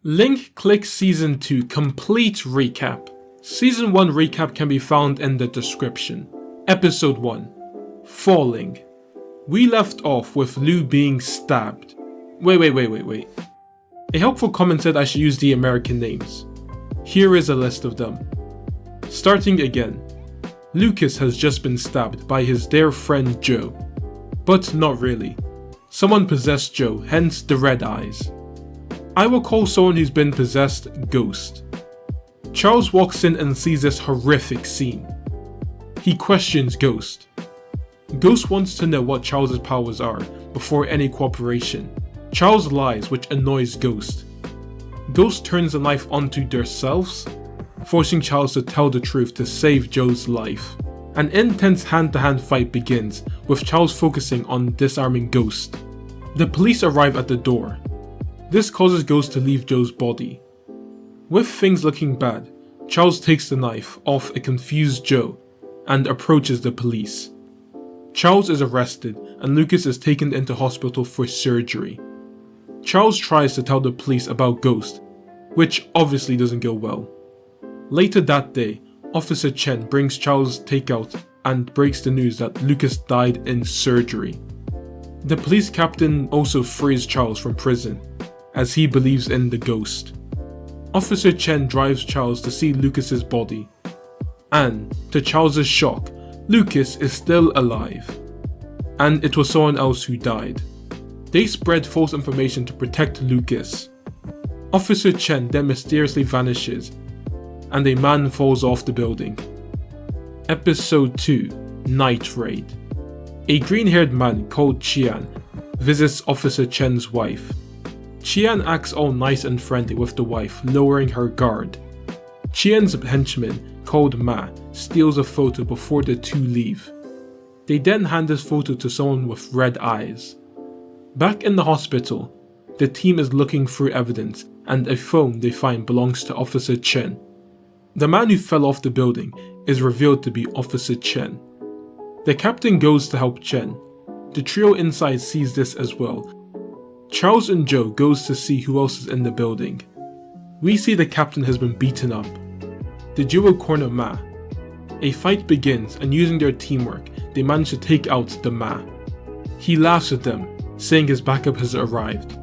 Link click Season 2 complete recap. Season 1 recap can be found in the description. Episode 1. Falling. We left off with Lu being stabbed. Wait. A helpful comment said I should use the American names. Here is a list of them. Starting again. Lucas has just been stabbed by his dear friend Joe. But not really. Someone possessed Joe, hence the red eyes. I will call someone who's been possessed Ghost. Charles walks in and sees this horrific scene. He questions Ghost. Ghost wants to know what Charles' powers are before any cooperation. Charles lies, which annoys Ghost. Ghost turns the knife onto themselves, forcing Charles to tell the truth to save Joe's life. An intense hand-to-hand fight begins, with Charles focusing on disarming Ghost. The police arrive at the door. This causes Ghost to leave Joe's body. With things looking bad, Charles takes the knife off a confused Joe and approaches the police. Charles is arrested and Lucas is taken into hospital for surgery. Charles tries to tell the police about Ghost, which obviously doesn't go well. Later that day, Officer Cheng brings Charles takeout and breaks the news that Lucas died in surgery. The police captain also frees Charles from prison, as he believes in the Ghost. Officer Chen drives Charles to see Lucas's body, and to Charles's shock, Lucas is still alive, and it was someone else who died. They spread false information to protect Lucas. Officer Chen then mysteriously vanishes, and a man falls off the building. Episode 2. Night Raid. A green-haired man called Qian visits Officer Chen's wife. Qian acts all nice and friendly with the wife, lowering her guard. Qian's henchman, called Ma, steals a photo before the two leave. They then hand this photo to someone with red eyes. Back in the hospital, the team is looking through evidence and a phone they find belongs to Officer Chen. The man who fell off the building is revealed to be Officer Chen. The captain goes to help Chen. The trio inside sees this as well. Charles and Joe goes to see who else is in the building. We see the captain has been beaten up. The duo corner Ma. A fight begins and using their teamwork, they manage to take out the Ma. He laughs at them, saying his backup has arrived.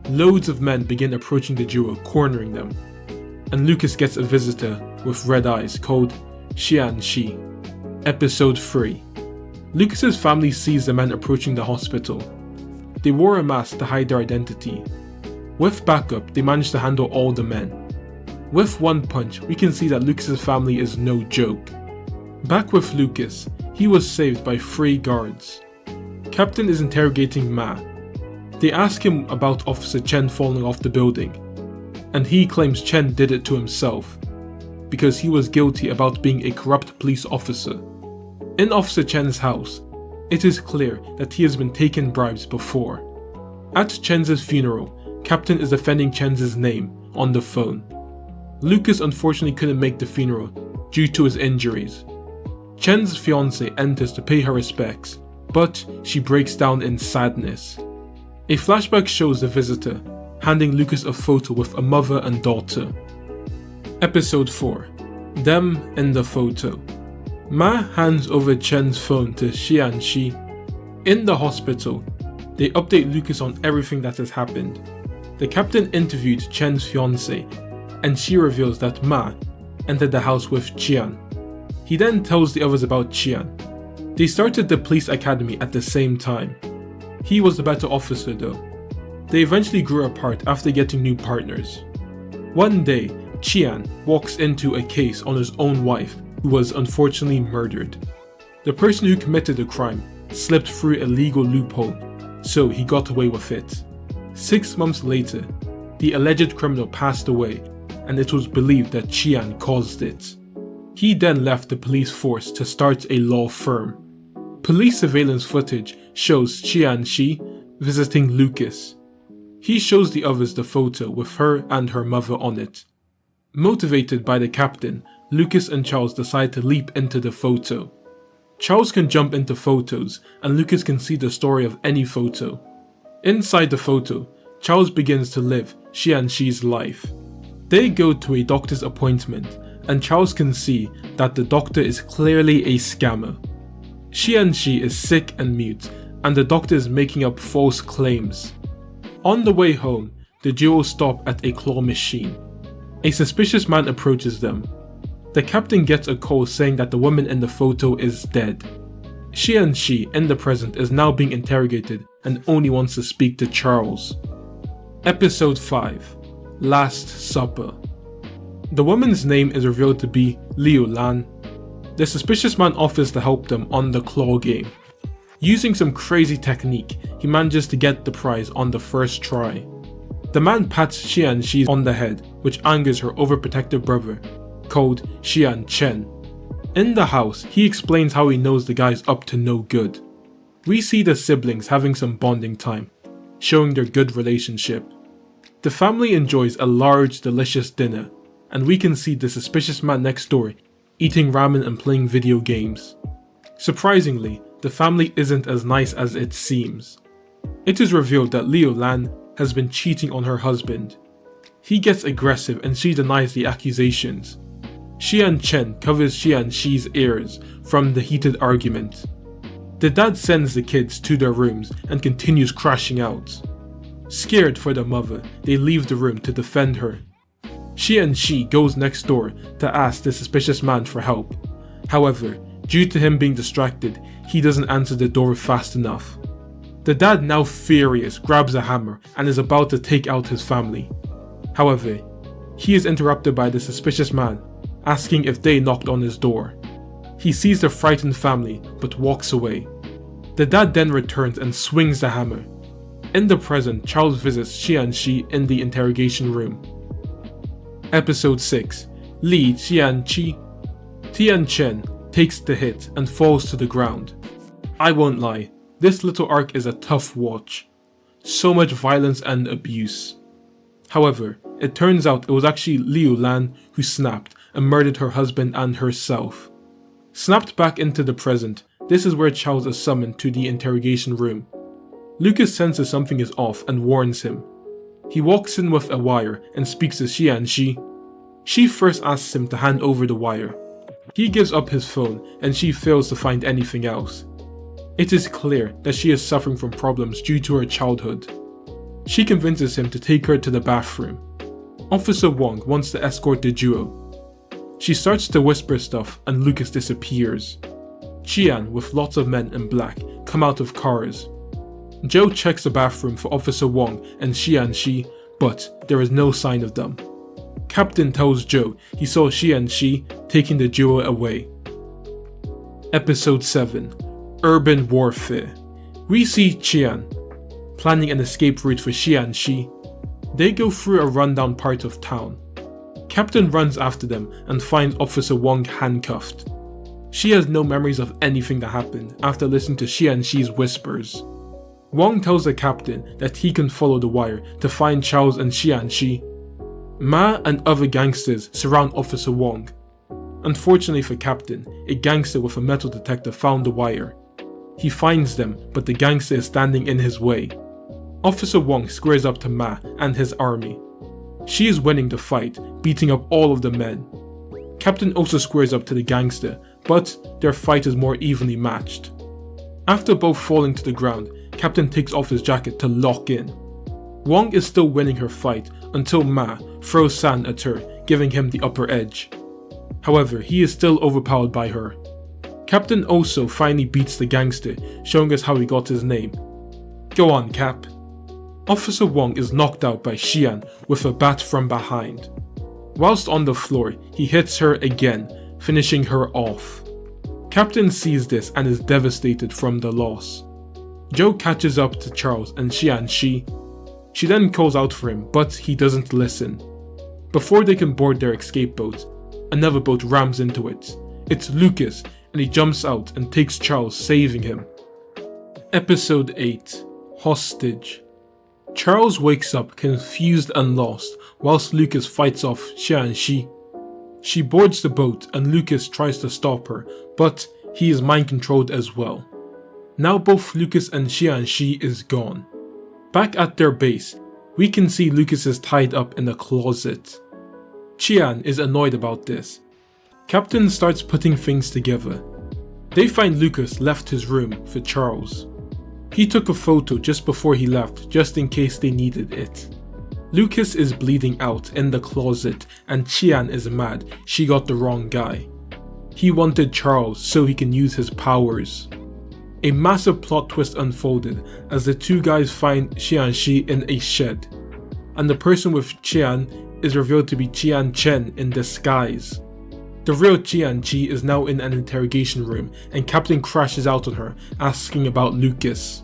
Loads of men begin approaching the duo, cornering them. And Lucas gets a visitor with red eyes called Xiaoshi. Episode 3. Lucas's family sees the men approaching the hospital. They wore a mask to hide their identity. With backup, they managed to handle all the men. With one punch, we can see that Lucas's family is no joke. Back with Lucas, he was saved by 3 guards. Captain is interrogating Ma. They ask him about Officer Chen falling off the building, and he claims Chen did it to himself, because he was guilty about being a corrupt police officer. In Officer Chen's house, it is clear that he has been taking bribes before. At Chen's funeral, Captain is defending Chen's name on the phone. Lucas unfortunately couldn't make the funeral due to his injuries. Chen's fiancée enters to pay her respects, but she breaks down in sadness. A flashback shows the visitor handing Lucas a photo with a mother and daughter. Episode 4. Them in the photo. Ma hands over Chen's phone to Xiaoshi. In the hospital, they update Lucas on everything that has happened. The captain interviewed Chen's fiancée, and she reveals that Ma entered the house with Qian. He then tells the others about Qian. They started the police academy at the same time. He was the better officer though. They eventually grew apart after getting new partners. One day, Qian walks into a case on his own wife, who was unfortunately murdered. The person who committed the crime slipped through a legal loophole, so he got away with it. 6 months later, the alleged criminal passed away, and it was believed that Qian caused it. He then left the police force to start a law firm. Police surveillance footage shows Xiaoshi visiting Lucas. He shows the others the photo with her and her mother on it. Motivated by the captain, Lucas and Charles decide to leap into the photo. Charles can jump into photos, and Lucas can see the story of any photo. Inside the photo, Charles begins to live Xiaoshi's life. They go to a doctor's appointment, and Charles can see that the doctor is clearly a scammer. Xiaoshi is sick and mute, and the doctor is making up false claims. On the way home, the duo stop at a claw machine. A suspicious man approaches them. The captain gets a call saying that the woman in the photo is dead. Xiaoshi, in the present, is now being interrogated and only wants to speak to Charles. Episode 5. Last Supper. The woman's name is revealed to be Liu Lan. The suspicious man offers to help them on the claw game. Using some crazy technique, he manages to get the prize on the first try. The man pats Xiaoshi on the head, which angers her overprotective brother, called Cheng. In the house, he explains how he knows the guy's up to no good. We see the siblings having some bonding time, showing their good relationship. The family enjoys a large, delicious dinner, and we can see the suspicious man next door eating ramen and playing video games. Surprisingly, the family isn't as nice as it seems. It is revealed that Liu Lan has been cheating on her husband. He gets aggressive and she denies the accusations. Chen covers Xiaoshi's ears from the heated argument. The dad sends the kids to their rooms and continues crashing out. Scared for the mother, they leave the room to defend her. Xiaoshi goes next door to ask the suspicious man for help. However, due to him being distracted, he doesn't answer the door fast enough. The dad, now furious, grabs a hammer and is about to take out his family. However, he is interrupted by the suspicious man, asking if they knocked on his door. He sees the frightened family but walks away. The dad then returns and swings the hammer. In the present, Charles visits Xiaoshi in the interrogation room. Episode 6. Li Xiaoshi. Chen takes the hit and falls to the ground. I won't lie, this little arc is a tough watch. So much violence and abuse. However, it turns out it was actually Liu Lan who snapped and murdered her husband and herself. Snapped back into the present, this is where Charles is summoned to the interrogation room. Lucas senses something is off and warns him. He walks in with a wire and speaks to Xiaoshi. She first asks him to hand over the wire. He gives up his phone and she fails to find anything else. It is clear that she is suffering from problems due to her childhood. She convinces him to take her to the bathroom. Officer Wang wants to escort the duo. She starts to whisper stuff and Lucas disappears. Qian, with lots of men in black, come out of cars. Joe checks the bathroom for Officer Wang and Xiaoshi, but there is no sign of them. Captain tells Joe he saw Xiaoshi taking the duo away. Episode 7. Urban Warfare. We see Qian planning an escape route for Xiaoshi. They go through a rundown part of town. Captain runs after them and finds Officer Wang handcuffed. She has no memories of anything that happened after listening to Xiaoshi's whispers. Wang tells the captain that he can follow the wire to find Charles and Xiaoshi. Ma and other gangsters surround Officer Wang. Unfortunately for Captain, a gangster with a metal detector found the wire. He finds them, but the gangster is standing in his way. Officer Wang squares up to Ma and his army. She is winning the fight, beating up all of the men. Captain also squares up to the gangster, but their fight is more evenly matched. After both falling to the ground, Captain takes off his jacket to lock in. Wang is still winning her fight until Ma throws sand at her, giving him the upper edge. However, he is still overpowered by her. Captain also finally beats the gangster, showing us how he got his name. Go on, Cap. Officer Wang is knocked out by Xian with a bat from behind. Whilst on the floor, he hits her again, finishing her off. Captain sees this and is devastated from the loss. Joe catches up to Charles and Xiaoshi. She then calls out for him, but he doesn't listen. Before they can board their escape boat, another boat rams into it. It's Lucas, and he jumps out and takes Charles, saving him. Episode 8. Hostage. Charles wakes up confused and lost, whilst Lucas fights off Xiaoshi. She boards the boat and Lucas tries to stop her, but he is mind controlled as well. Now both Lucas and Xiaoshi is gone. Back at their base, We can see Lucas is tied up in a closet. Qian is annoyed about this. Captain starts putting things together. They find Lucas left his room for Charles. He took a photo just before he left, just in case they needed it. Lucas is bleeding out in the closet and Qian is mad she got the wrong guy. He wanted Charles so he can use his powers. A massive plot twist unfolded as the two guys find Xiaoshi in a shed, and the person with Qian is revealed to be Cheng in disguise. The real Qianqi is now in an interrogation room and Captain crashes out on her, asking about Lucas.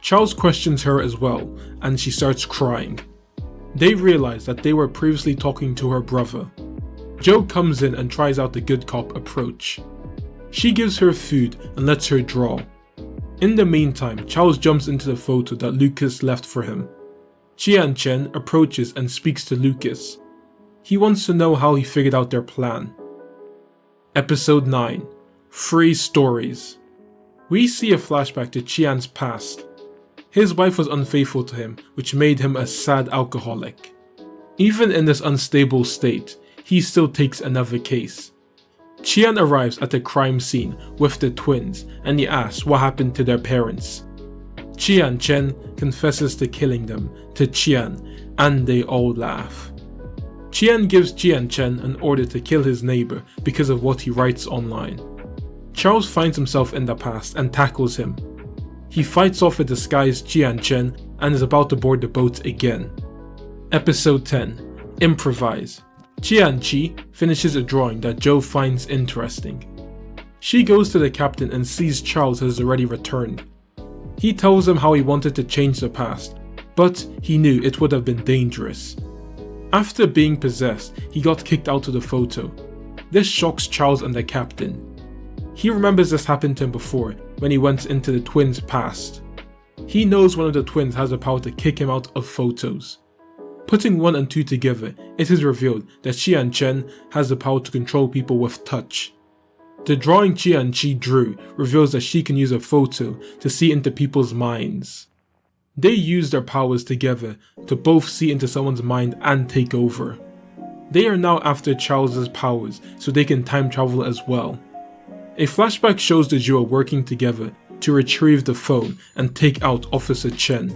Charles questions her as well, and she starts crying. They realize that they were previously talking to her brother. Joe comes in and tries out the good cop approach. She gives her food and lets her draw. In the meantime, Charles jumps into the photo that Lucas left for him. Chen approaches and speaks to Lucas. He wants to know how he figured out their plan. Episode 9. 3 Stories. We see a flashback to Qian's past. His wife was unfaithful to him, which made him a sad alcoholic. Even in this unstable state, he still takes another case. Qian arrives at the crime scene with the twins and he asks what happened to their parents. Chen confesses to killing them to Qian and they all laugh. Qian gives Chen an order to kill his neighbor because of what he writes online. Charles finds himself in the past and tackles him. He fights off a disguised Chen and is about to board the boat again. Episode 10. Improvise. Qianqi finishes a drawing that Joe finds interesting. She goes to the captain and sees Charles has already returned. He tells him how he wanted to change the past, but he knew it would have been dangerous. After being possessed, he got kicked out of the photo. This shocks Charles and the captain. He remembers this happened to him before when he went into the twins' past. He knows one of the twins has the power to kick him out of photos. Putting 1 and 2 together, it is revealed that Chen has the power to control people with touch. The drawing Qianqi drew reveals that she can use a photo to see into people's minds. They use their powers together to both see into someone's mind and take over. They are now after Charles's powers so they can time travel as well. A flashback shows the duo working together to retrieve the phone and take out Officer Chen.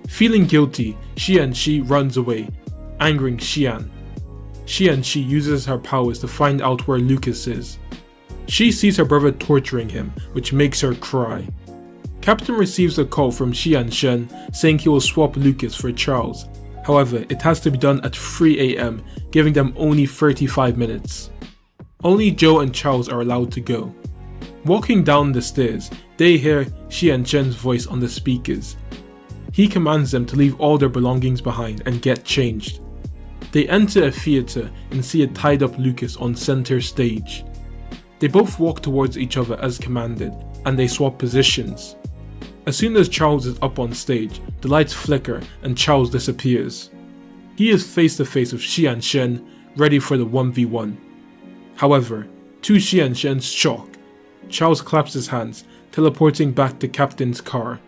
Feeling guilty, Xianqi runs away, angering Xian. Xianqi uses her powers to find out where Lucas is. She sees her brother torturing him, which makes her cry. Captain receives a call from Xian saying he will swap Lucas for Charles. However, it has to be done at 3 AM, giving them only 35 minutes. Only Joe and Charles are allowed to go. Walking down the stairs, they hear Xian's voice on the speakers. He commands them to leave all their belongings behind and get changed. They enter a theater and see a tied up Lucas on center stage. They both walk towards each other as commanded, and they swap positions. As soon as Charles is up on stage, the lights flicker and Charles disappears. He is face to face with Xian, ready for the 1v1. However, to Xian's shock, Charles claps his hands, teleporting back to Captain's car.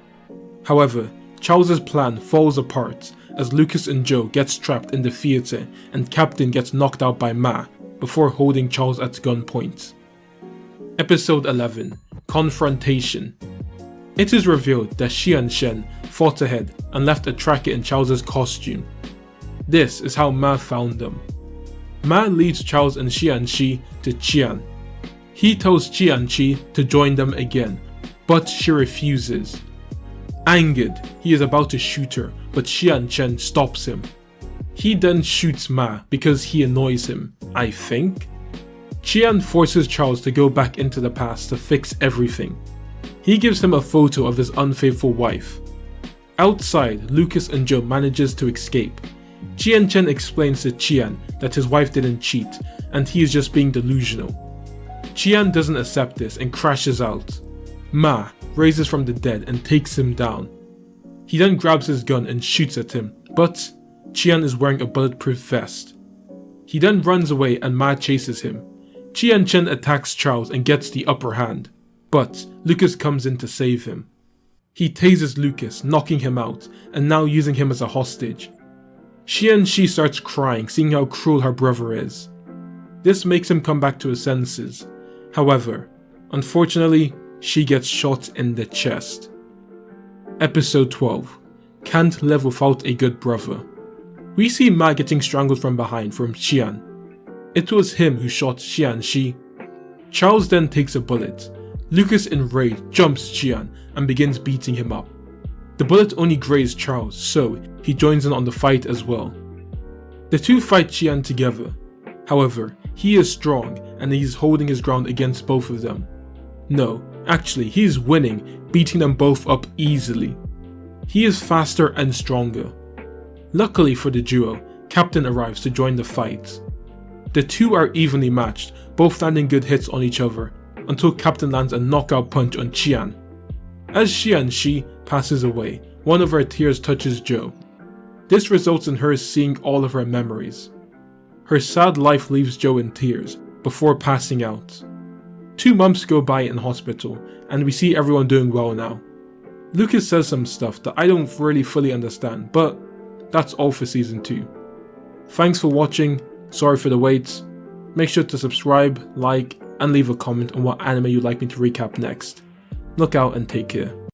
However, Charles's plan falls apart as Lucas and Joe gets trapped in the theater and Captain gets knocked out by Ma before holding Charles at gunpoint. Episode 11. Confrontation. It is revealed that Xian fought ahead and left a tracker in Charles's costume. This is how Ma found them. Ma leads Charles and Xianqi to Qian. He tells Qianqi to join them again, but she refuses. Angered, he is about to shoot her, but Xian stops him. He then shoots Ma because he annoys him, I think. Qian forces Charles to go back into the past to fix everything. He gives him a photo of his unfaithful wife. Outside, Lucas and Joe manages to escape. Chen explains to Qian that his wife didn't cheat and he is just being delusional. Qian doesn't accept this and crashes out. Ma raises from the dead and takes him down. He then grabs his gun and shoots at him, but Qian is wearing a bulletproof vest. He then runs away and Ma chases him. Chen attacks Charles and gets the upper hand, but Lucas comes in to save him. He tases Lucas, knocking him out, and now using him as a hostage. Xiaoshi starts crying, seeing how cruel her brother is. This makes him come back to his senses. However, unfortunately, she gets shot in the chest. Episode 12. Can't live without a good brother. We see Ma getting strangled from behind from Xian. It was him who shot Xiaoshi. Charles then takes a bullet. Lucas, enraged, jumps Xian and begins beating him up. The bullet only grazed Charles, so he joins in on the fight as well. The two fight Xian together. However, he is strong and he is holding his ground against both of them. No, actually, he is winning, beating them both up easily. He is faster and stronger. Luckily for the duo, Captain arrives to join the fight. The two are evenly matched, both landing good hits on each other, until Captain lands a knockout punch on Xian. As Xiaoshi passes away, one of her tears touches Joe. This results in her seeing all of her memories. Her sad life leaves Joe in tears, before passing out. 2 months go by in hospital, and we see everyone doing well now. Lucas says some stuff that I don't really fully understand, but that's all for season 2. Thanks for watching, sorry for the wait. Make sure to subscribe, like, and leave a comment on what anime you'd like me to recap next. Look out and take care.